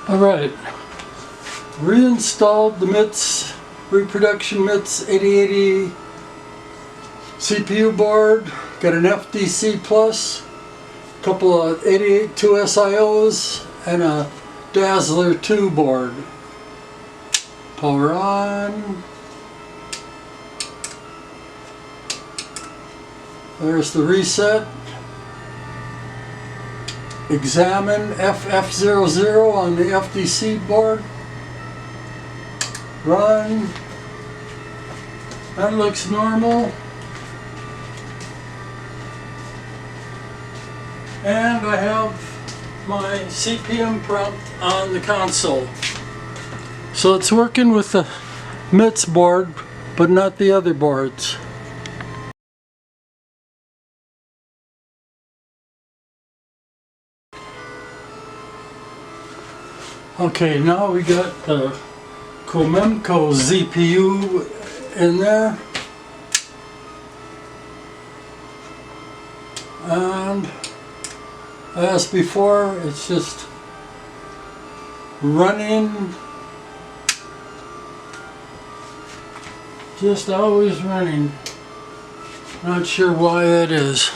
Alright, reinstalled the MITS, reproduction MITS 8080 CPU board. Got an FDC Plus, a couple of 882 SIOs, and a ZAltair 2 board. Power on. There's the reset. Examine FF00 on the FDC board. Run. That looks normal. And I have my CPM prompt on the console. So it's working with the MITS board, but not the other boards. Okay, now we got the Cromemco ZPU in there, and as before, it's just running, just always running. Not sure why that is.